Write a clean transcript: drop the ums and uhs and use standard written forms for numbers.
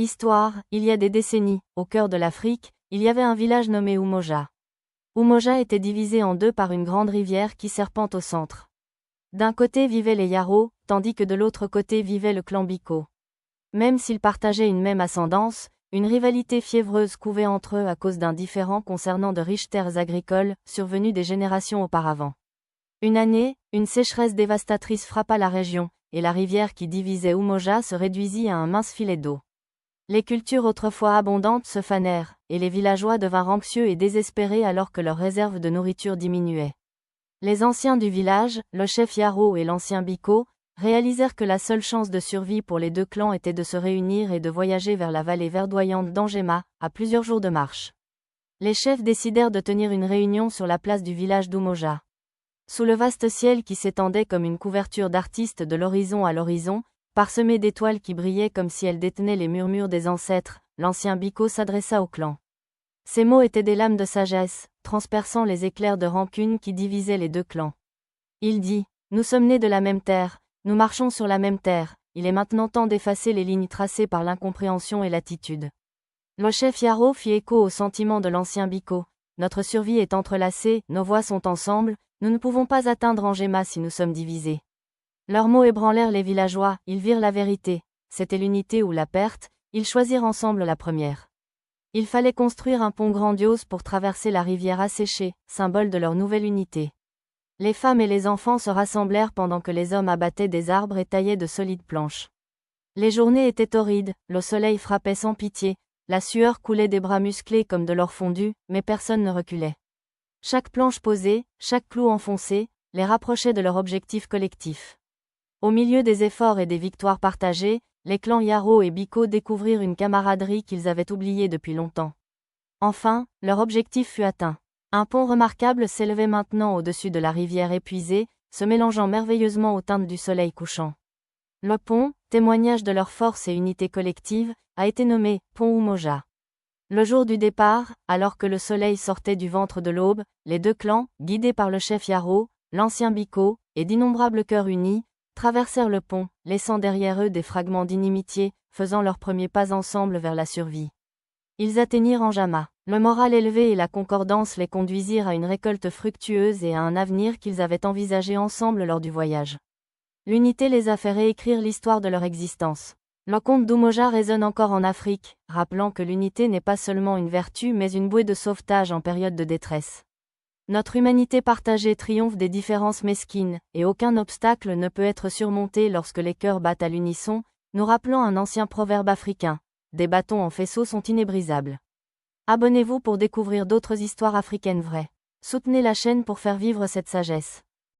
Histoire, il y a des décennies, au cœur de l'Afrique, il y avait un village nommé Umoja. Umoja était divisé en deux par une grande rivière qui serpente au centre. D'un côté vivaient les Yaro, tandis que de l'autre côté vivait le clan Biko. Même s'ils partageaient une même ascendance, une rivalité fiévreuse couvait entre eux à cause d'un différend concernant de riches terres agricoles, survenues des générations auparavant. Une année, une sécheresse dévastatrice frappa la région, et la rivière qui divisait Umoja se réduisit à un mince filet d'eau. Les cultures autrefois abondantes se fanèrent, et les villageois devinrent anxieux et désespérés alors que leurs réserves de nourriture diminuaient. Les anciens du village, le chef Yaro et l'ancien Biko, réalisèrent que la seule chance de survie pour les deux clans était de se réunir et de voyager vers la vallée verdoyante d'Angema, à plusieurs jours de marche. Les chefs décidèrent de tenir une réunion sur la place du village d'Umoja. Sous le vaste ciel qui s'étendait comme une couverture d'artistes de l'horizon à l'horizon, parsemé d'étoiles qui brillaient comme si elles détenaient les murmures des ancêtres, l'ancien Biko s'adressa au clan. Ces mots étaient des lames de sagesse, transperçant les éclairs de rancune qui divisaient les deux clans. Il dit : « Nous sommes nés de la même terre, nous marchons sur la même terre, il est maintenant temps d'effacer les lignes tracées par l'incompréhension et l'attitude. » Le chef Yaro fit écho aux sentiments de l'ancien Biko. Notre survie est entrelacée, nos voix sont ensemble, nous ne pouvons pas atteindre Angema si nous sommes divisés. Leurs mots ébranlèrent les villageois, ils virent la vérité. C'était l'unité ou la perte, ils choisirent ensemble la première. Il fallait construire un pont grandiose pour traverser la rivière asséchée, symbole de leur nouvelle unité. Les femmes et les enfants se rassemblèrent pendant que les hommes abattaient des arbres et taillaient de solides planches. Les journées étaient torrides, le soleil frappait sans pitié, la sueur coulait des bras musclés comme de l'or fondu, mais personne ne reculait. Chaque planche posée, chaque clou enfoncé, les rapprochait de leur objectif collectif. Au milieu des efforts et des victoires partagées, les clans Yaro et Biko découvrirent une camaraderie qu'ils avaient oubliée depuis longtemps. Enfin, leur objectif fut atteint. Un pont remarquable s'élevait maintenant au-dessus de la rivière épuisée, se mélangeant merveilleusement aux teintes du soleil couchant. Le pont, témoignage de leur force et unité collective, a été nommé Pont Umoja. Le jour du départ, alors que le soleil sortait du ventre de l'aube, les deux clans, guidés par le chef Yaro, l'ancien Biko, et d'innombrables cœurs unis, traversèrent le pont, laissant derrière eux des fragments d'inimitié, faisant leurs premiers pas ensemble vers la survie. Ils atteignirent Angema. Le moral élevé et la concordance les conduisirent à une récolte fructueuse et à un avenir qu'ils avaient envisagé ensemble lors du voyage. L'unité les a fait réécrire l'histoire de leur existence. Le conte d'Umoja résonne encore en Afrique, rappelant que l'unité n'est pas seulement une vertu mais une bouée de sauvetage en période de détresse. Notre humanité partagée triomphe des différences mesquines, et aucun obstacle ne peut être surmonté lorsque les cœurs battent à l'unisson, nous rappelant un ancien proverbe africain. Des bâtons en faisceau sont inébrisables. Abonnez-vous pour découvrir d'autres histoires africaines vraies. Soutenez la chaîne pour faire vivre cette sagesse.